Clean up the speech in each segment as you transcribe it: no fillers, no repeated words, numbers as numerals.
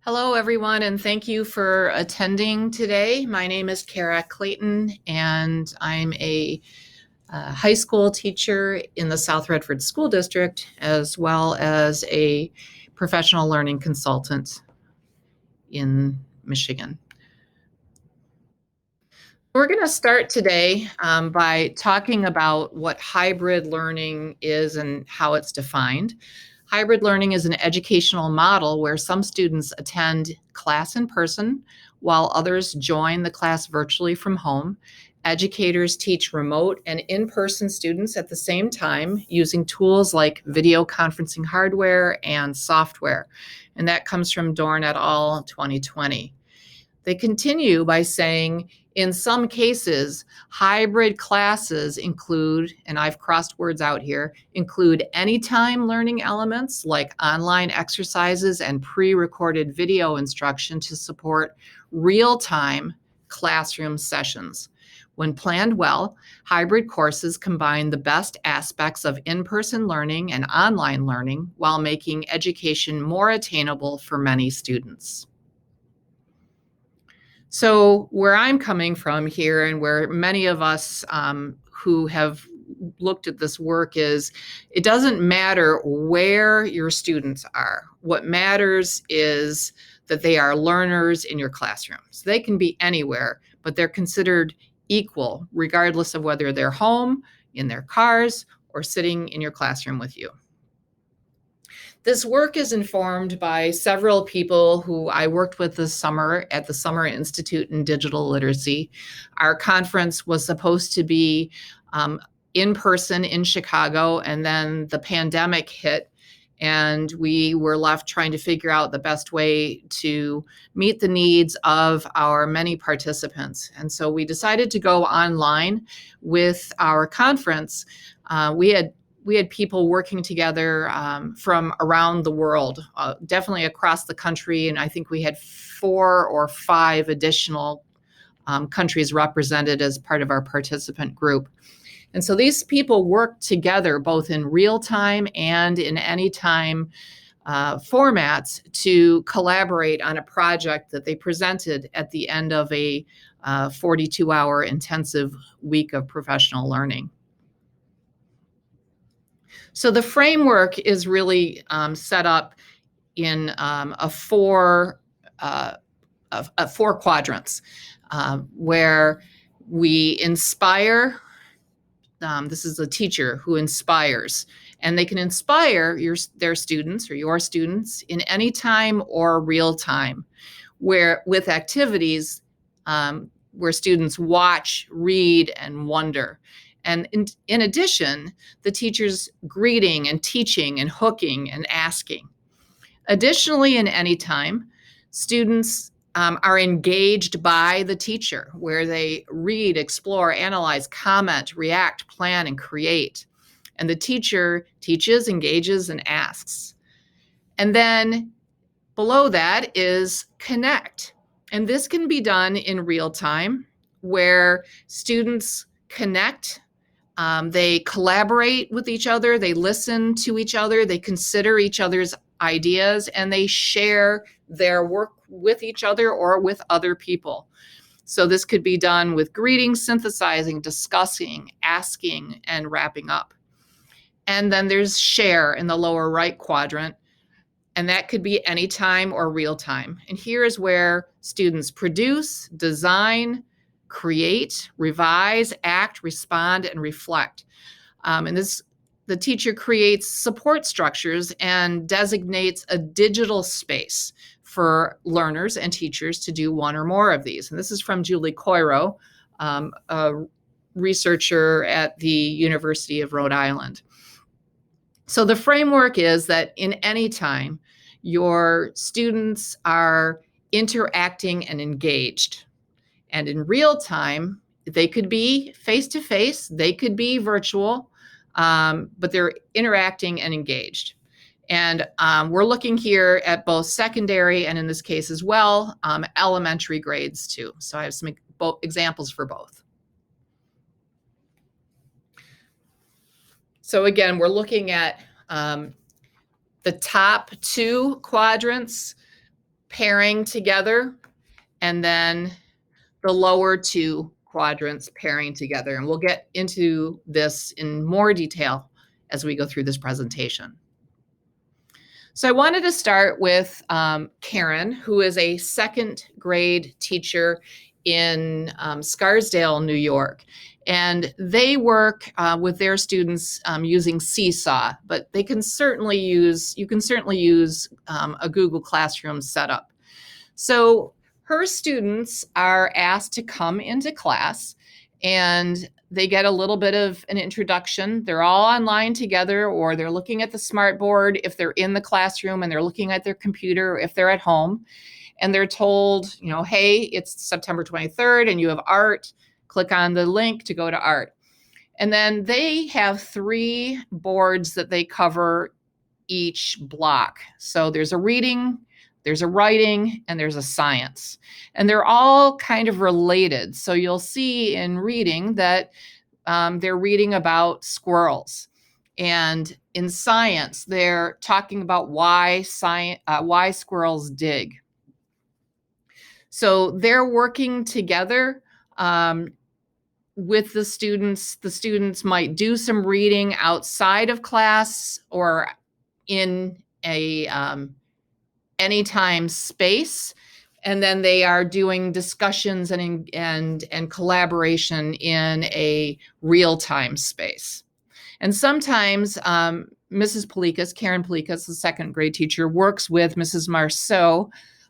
Hello, everyone, and thank you for attending today. My name is Clayton, and I'm a high school teacher in the South Redford School District, as well as a professional learning consultant in Michigan. We're going to start today by talking about what hybrid learning is and how it's defined. Hybrid learning is an educational model where some students attend class in person while others join the class virtually from home. Educators teach remote and in-person students at the same time using tools like video conferencing hardware and software. And that comes from Dorn et al. 2020. They continue by saying, in some cases, hybrid classes include, and I've crossed words out here, include anytime learning elements like online exercises and pre-recorded video instruction to support real-time classroom sessions. When planned well, hybrid courses combine the best aspects of in-person learning and online learning while making education more attainable for many students. So where I'm coming from here and where many of us who have looked at this work is it doesn't matter where your students are. What matters is that they are learners in your classrooms. They can be anywhere, but they're considered equal regardless of whether they're home, in their cars, or sitting in your classroom with you. This work is informed by several people who I worked with this summer at the Summer Institute in Digital Literacy. Our conference was supposed to be in person in Chicago, and then the pandemic hit, and we were left trying to figure out the best way to meet the needs of our many participants. And so we decided to go online with our conference. We had people working together from around the world, definitely across the country. And I think we had 4 or 5 additional countries represented as part of our participant group. And so these people worked together both in real time and in anytime formats to collaborate on a project that they presented at the end of a 42-hour intensive week of professional learning. So the framework is really set up in four quadrants where we inspire. This is a teacher who inspires, and they can inspire their students or your students in any time or real time, where with activities where students watch, read, and wonder. And in addition, the teacher's greeting and teaching and hooking and asking. Additionally, in any time, students are engaged by the teacher, where they read, explore, analyze, comment, react, plan, and create. And the teacher teaches, engages, and asks. And then below that is connect. And this can be done in real time, where students connect. They collaborate with each other, they listen to each other, they consider each other's ideas, and they share their work with each other or with other people. So this could be done with greeting, synthesizing, discussing, asking, and wrapping up. And then there's share in the lower right quadrant, and that could be anytime or real time. And here is where students produce, design, create, revise, act, respond, and reflect. And the teacher creates support structures and designates a digital space for learners and teachers to do one or more of these. And this is from Julie Coiro, a researcher at the University of Rhode Island. So the framework is that in any time, your students are interacting and engaged. And in real time, they could be face-to-face, they could be virtual, but they're interacting and engaged. And we're looking here at both secondary and in this case as well, elementary grades too. So I have some examples for both. So again, we're looking at the top 2 quadrants, pairing together, and then the lower two quadrants pairing together. And we'll get into this in more detail as we go through this presentation. So I wanted to start with Karen, who is a second grade teacher in Scarsdale, New York. And they work with their students using Seesaw, but you can certainly use a Google Classroom setup. So her students are asked to come into class, and they get a little bit of an introduction. They're all online together, or they're looking at the smart board if they're in the classroom, and they're looking at their computer if they're at home. And they're told, hey, it's September 23rd and you have art. Click on the link to go to art. And then they have 3 boards that they cover each block. So there's a reading, there's a writing, and there's a science. And they're all kind of related. So you'll see in reading that they're reading about squirrels. And in science, they're talking about why squirrels dig. So they're working together with the students. The students might do some reading outside of class or in a anytime space, and then they are doing discussions and collaboration in a real-time space. And sometimes Mrs. Palikas, Karen Palikas, the second grade teacher, works with Mrs. Marceau,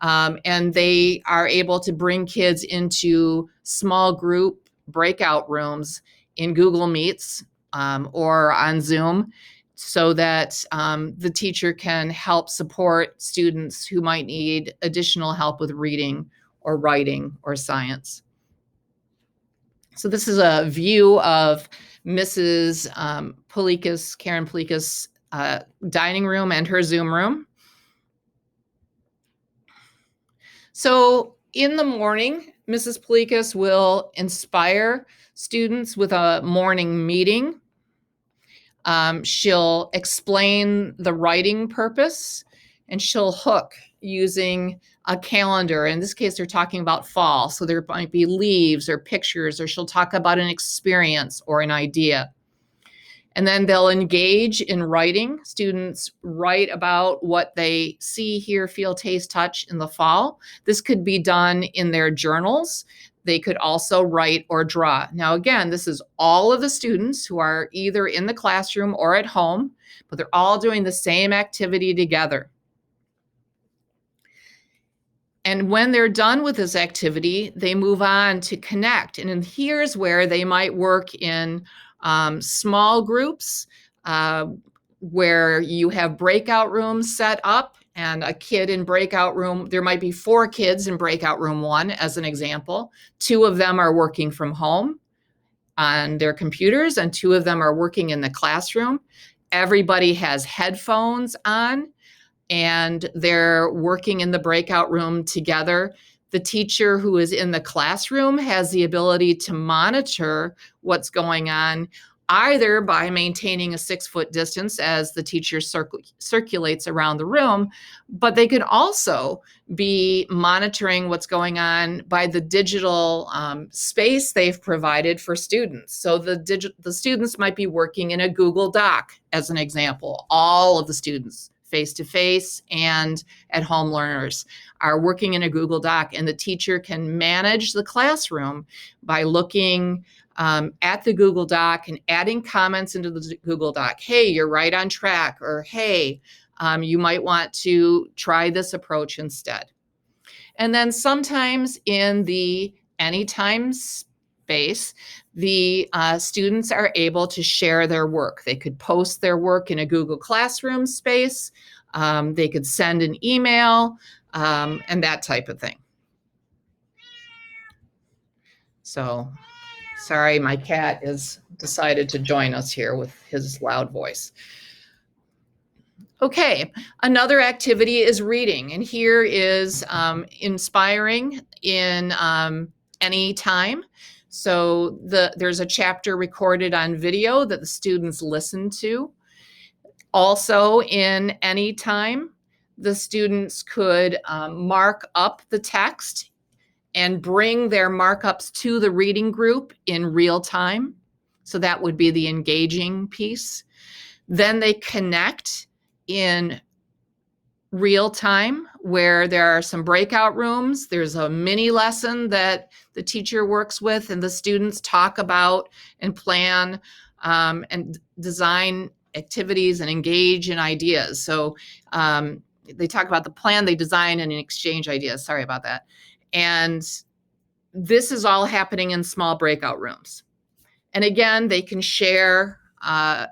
and they are able to bring kids into small group breakout rooms in Google Meets or on Zoom, so that the teacher can help support students who might need additional help with reading or writing or science. So this is a view of Mrs. Palikas, Karen Palikas' dining room and her Zoom room. So in the morning, Mrs. Palikas will inspire students with a morning meeting. She'll explain the writing purpose, and she'll hook using a calendar. In this case, they're talking about fall, so there might be leaves or pictures, or she'll talk about an experience or an idea. And then they'll engage in writing. Students write about what they see, hear, feel, taste, touch in the fall. This could be done in their journals. They could also write or draw. Now, again, this is all of the students who are either in the classroom or at home, but they're all doing the same activity together. And when they're done with this activity, they move on to connect. And here's where they might work in small groups where you have breakout rooms set up, and a kid in breakout room, there might be 4 kids in breakout room 1, as an example. 2 of them are working from home on their computers, and 2 of them are working in the classroom. Everybody has headphones on, and they're working in the breakout room together. The teacher who is in the classroom has the ability to monitor what's going on, either by maintaining a 6-foot distance as the teacher circulates around the room, but they could also be monitoring what's going on by the digital space they've provided for students. So the students might be working in a Google Doc, as an example. All of the students, face-to-face and at-home learners, are working in a Google Doc, and the teacher can manage the classroom by looking at the Google Doc and adding comments into the Google Doc. Hey, you're right on track, or hey, you might want to try this approach instead. And then sometimes in the anytime space, the students are able to share their work. They could post their work in a Google Classroom space. They could send an email and that type of thing. So, sorry, my cat has decided to join us here with his loud voice. Okay, another activity is reading, and here is inspiring in any time. So there's a chapter recorded on video that the students listen to. Also in any time, the students could mark up the text and bring their markups to the reading group in real time. So that would be the engaging piece. Then they connect in real time where there are some breakout rooms. There's a mini lesson that the teacher works with and the students talk about and plan and design activities and engage in ideas. So they talk about the plan, they design and exchange ideas. Sorry about that. And this is all happening in small breakout rooms. And again, they can share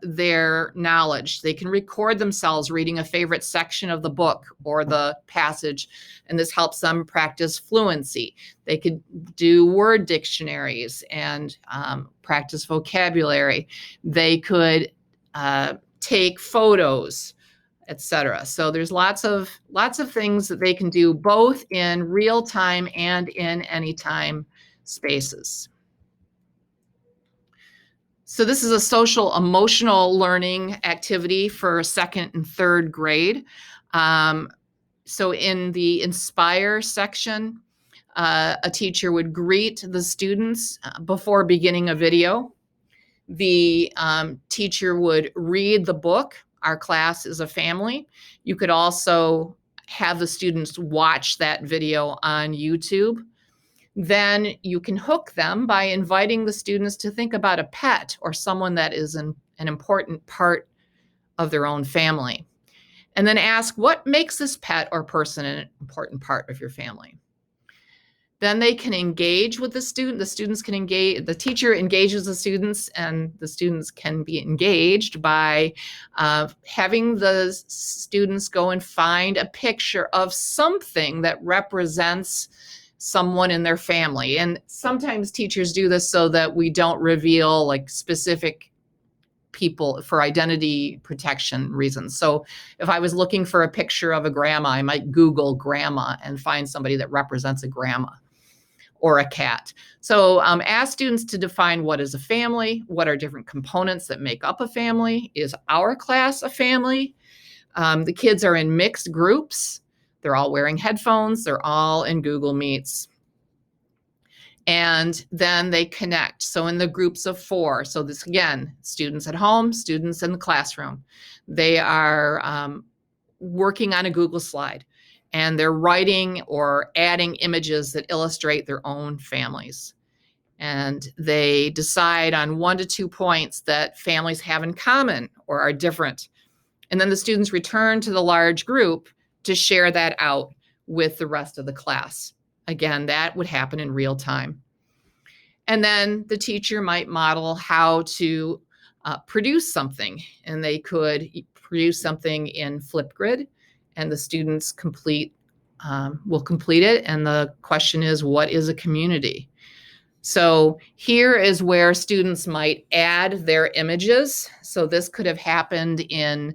their knowledge. They can record themselves reading a favorite section of the book or the passage, and this helps them practice fluency. They could do word dictionaries and practice vocabulary. They could take photos, etc. So there's lots of things that they can do both in real time and in anytime spaces. So this is a social emotional learning activity for second and third grade. So in the Inspire section, a teacher would greet the students before beginning a video. The teacher would read the book. Our class is a family. You could also have the students watch that video on YouTube. Then you can hook them by inviting the students to think about a pet or someone that is an important part of their own family. And then ask, what makes this pet or person an important part of your family? Then they can engage with the student. The students can engage, the teacher engages the students, and the students can be engaged by having the students go and find a picture of something that represents someone in their family. And sometimes teachers do this so that we don't reveal like specific people for identity protection reasons. So if I was looking for a picture of a grandma, I might Google grandma and find somebody that represents a grandma or a cat. So ask students to define what is a family, what are different components that make up a family. Is our class a family? The kids are in mixed groups. They're all wearing headphones. They're all in Google Meets. And then they connect. So in the groups of 4, so this again, students at home, students in the classroom, they are working on a Google slide and they're writing or adding images that illustrate their own families. And they decide on 1 to 2 points that families have in common or are different. And then the students return to the large group to share that out with the rest of the class. Again, that would happen in real time. And then the teacher might model how to produce something, and they could produce something in Flipgrid, and the students will complete it. And the question is, what is a community? So here is where students might add their images. So this could have happened in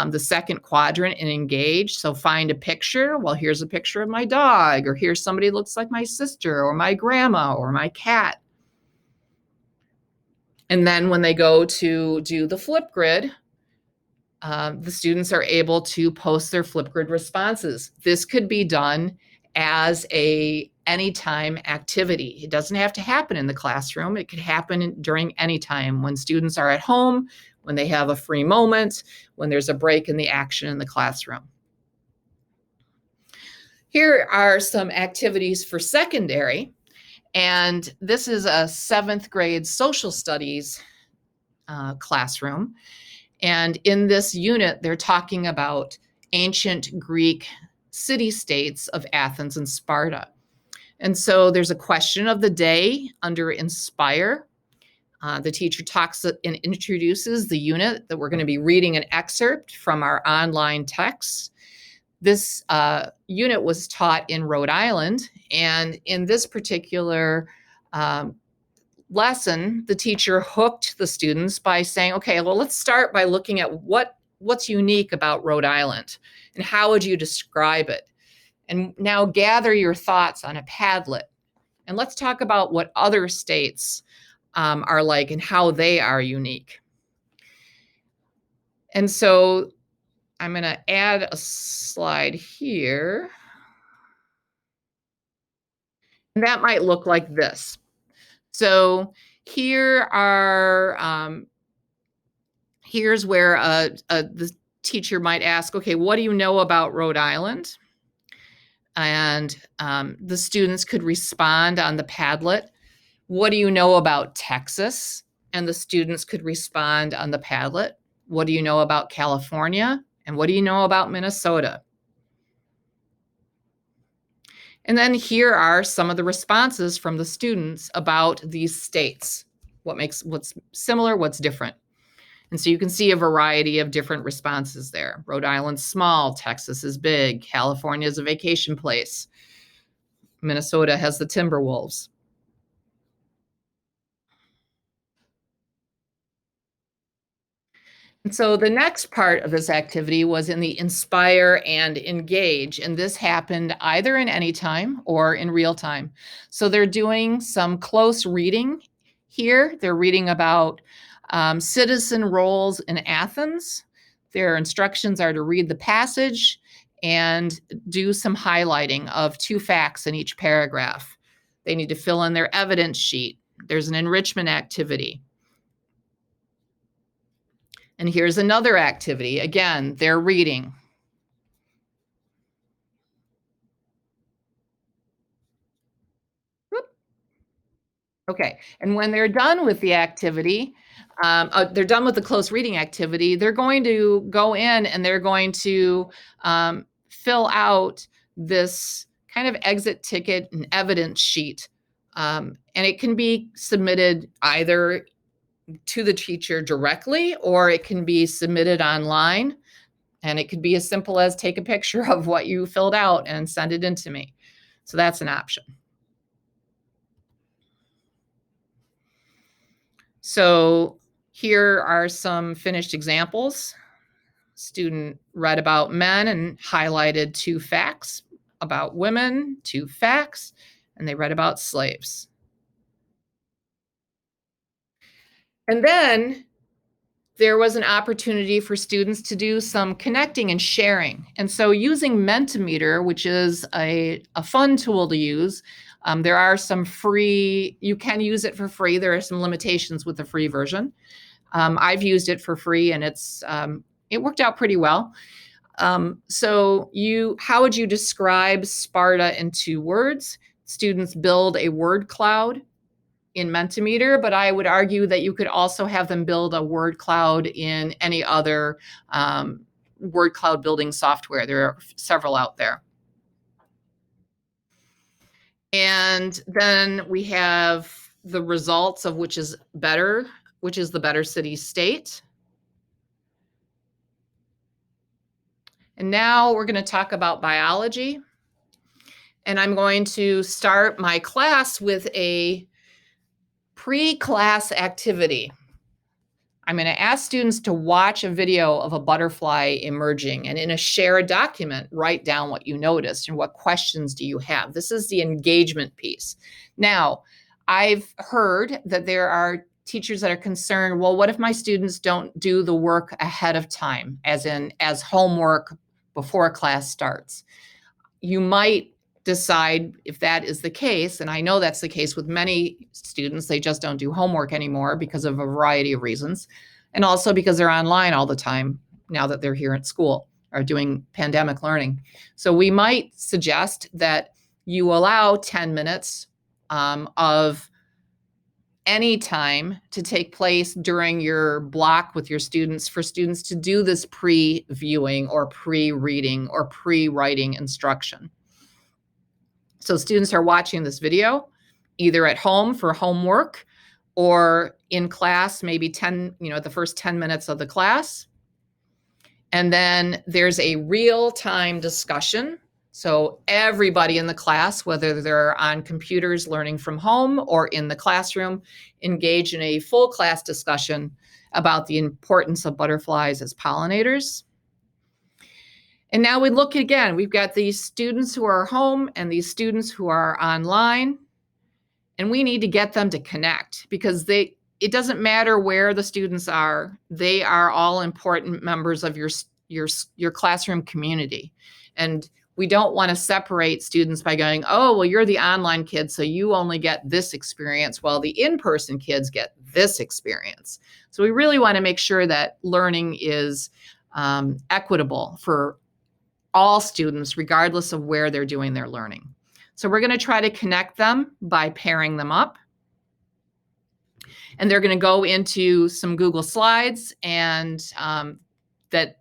the second quadrant in Engage. So find a picture. Well, here's a picture of my dog, or here's somebody who looks like my sister or my grandma or my cat. And then when they go to do the Flipgrid, the students are able to post their Flipgrid responses. This could be done as a anytime activity. It doesn't have to happen in the classroom. It could happen during any time when students are at home, when they have a free moment, when there's a break in the action in the classroom. Here are some activities for secondary, and this is a 7th grade social studies classroom. And in this unit, they're talking about ancient Greek city-states of Athens and Sparta. And so there's a question of the day under Inspire. The teacher talks and introduces the unit that we're going to be reading an excerpt from our online text. This unit was taught in Rhode Island, and in this particular lesson, the teacher hooked the students by saying, okay, well, let's start by looking at what's unique about Rhode Island and how would you describe it? And now gather your thoughts on a Padlet. And let's talk about what other states are like and how they are unique. And so I'm going to add a slide here. And that might look like this. So here are, here's where the teacher might ask, okay, what do you know about Rhode Island? And the students could respond on the Padlet. What do you know about Texas? And the students could respond on the Padlet. What do you know about California? And what do you know about Minnesota? And then here are some of the responses from the students about these states. What's similar, what's different. And so you can see a variety of different responses there. Rhode Island's small, Texas is big, California is a vacation place, Minnesota has the Timberwolves. And so the next part of this activity was in the inspire and engage. And this happened either in any time or in real time. So they're doing some close reading here. They're reading about citizen roles in Athens. Their instructions are to read the passage and do some highlighting of 2 facts in each paragraph. They need to fill in their evidence sheet. There's an enrichment activity. And here's another activity. Again, they're reading. Whoop. Okay, and when they're done with the activity, they're done with the close reading activity, they're going to go in and they're going to fill out this kind of exit ticket and evidence sheet. And it can be submitted either to the teacher directly, or it can be submitted online. And it could be as simple as take a picture of what you filled out and send it in to me. So that's an option. So here are some finished examples. Student read about men and highlighted 2 facts about women, 2 facts, and they read about slaves. And then there was an opportunity for students to do some connecting and sharing. And so using Mentimeter, which is a fun tool to use, there are some free, you can use it for free. There are some limitations with the free version. I've used it for free and it worked out pretty well. So how would you describe Sparta in 2 words? Students build a word cloud in Mentimeter, but I would argue that you could also have them build a word cloud in any other word cloud building software. There are several out there. And then we have the results of which is the better city state. And now we're going to talk about biology. And I'm going to start my class with a pre-class activity. I'm going to ask students to watch a video of a butterfly emerging, and in a shared document, write down what you noticed and what questions do you have. This is the engagement piece. Now, I've heard that there are teachers that are concerned, well, what if my students don't do the work ahead of time, as homework before class starts? You might decide if that is the case, and I know that's the case with many students, they just don't do homework anymore because of a variety of reasons, and also because they're online all the time now that they're here at school or doing pandemic learning. So we might suggest that you allow 10 minutes of any time to take place during your block with your students for students to do this pre-viewing or pre-reading or pre-writing instruction. So students are watching this video either at home for homework or in class, maybe the first 10 minutes of the class. And then there's a real-time discussion. So everybody in the class, whether they're on computers learning from home or in the classroom, engage in a full class discussion about the importance of butterflies as pollinators. And now we look again, we've got these students who are home and these students who are online, and we need to get them to connect because it doesn't matter where the students are, they are all important members of your classroom community. And we don't want to separate students by going, oh, well, you're the online kid, so you only get this experience, while the in-person kids get this experience. So we really want to make sure that learning is equitable for all students, regardless of where they're doing their learning. So we're going to try to connect them by pairing them up. And they're going to go into some Google Slides and that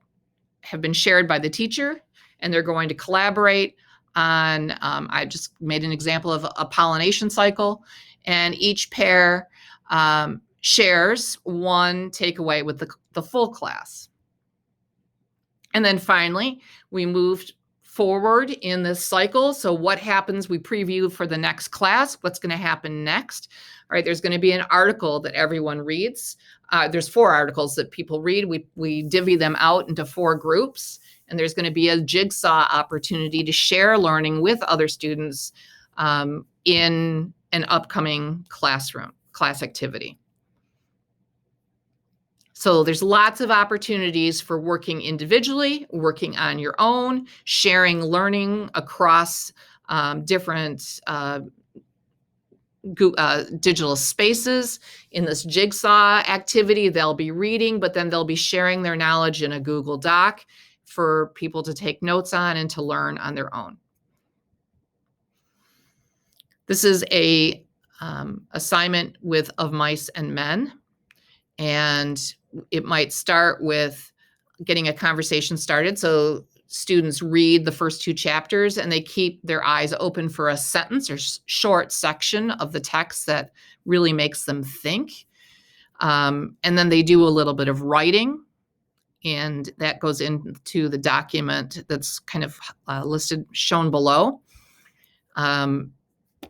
have been shared by the teacher, and they're going to collaborate on, I just made an example of a pollination cycle, and each pair shares one takeaway with the full class. And then finally, we moved forward in this cycle. So what happens, we preview for the next class, what's going to happen next. All right, there's going to be an article that everyone reads. There's 4 articles that people read. We divvy them out into 4 groups, and there's going to be a jigsaw opportunity to share learning with other students in an upcoming class activity. So there's lots of opportunities for working individually, working on your own, sharing learning across different digital spaces. In this jigsaw activity, they'll be reading, but then they'll be sharing their knowledge in a Google Doc for people to take notes on and to learn on their own. This is a assignment of mice and men, and it might start with getting a conversation started. So students read the first 2 chapters and they keep their eyes open for a sentence or short section of the text that really makes them think. And then they do a little bit of writing, and that goes into the document that's kind of listed, shown below.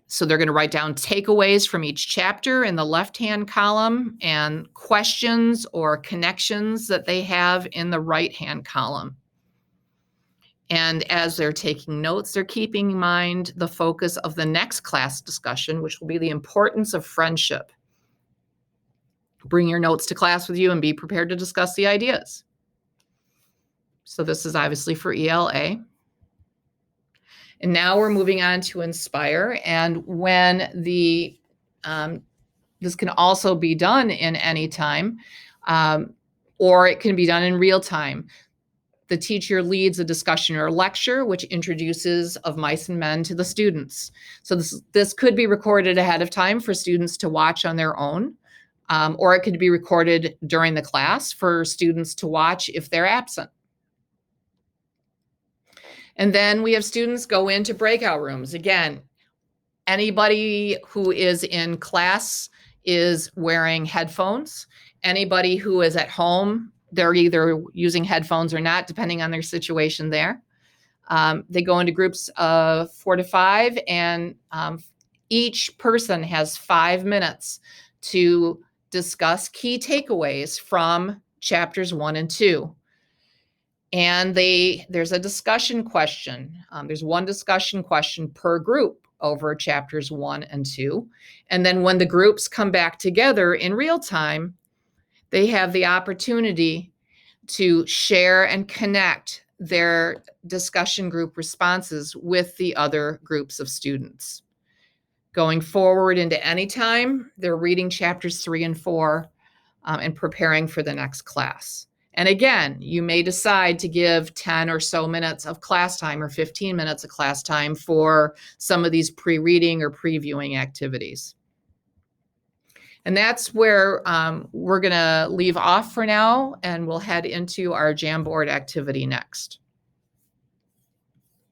So they're going to write down takeaways from each chapter in the left-hand column and questions or connections that they have in the right-hand column. And as they're taking notes, they're keeping in mind the focus of the next class discussion, which will be the importance of friendship. Bring your notes to class with you and be prepared to discuss the ideas. So this is obviously for ELA. And now we're moving on to Inspire. And when this can also be done in any time, or it can be done in real time. The teacher leads a discussion or lecture, which introduces Of Mice and Men to the students. So this could be recorded ahead of time for students to watch on their own, or it could be recorded during the class for students to watch if they're absent. And then we have students go into breakout rooms. Again, anybody who is in class is wearing headphones. Anybody who is at home, they're either using headphones or not, depending on their situation there. They go into groups of 4 to 5, and each person has 5 minutes to discuss key takeaways from chapters 1 and 2. And there's a discussion question. There's one discussion question per group over chapters 1 and 2. And then when the groups come back together in real time, they have the opportunity to share and connect their discussion group responses with the other groups of students. Going forward into any time, they're reading chapters 3 and 4 and preparing for the next class. And again, you may decide to give 10 or so minutes of class time or 15 minutes of class time for some of these pre-reading or previewing activities. And that's where we're going to leave off for now, and we'll head into our Jamboard activity next.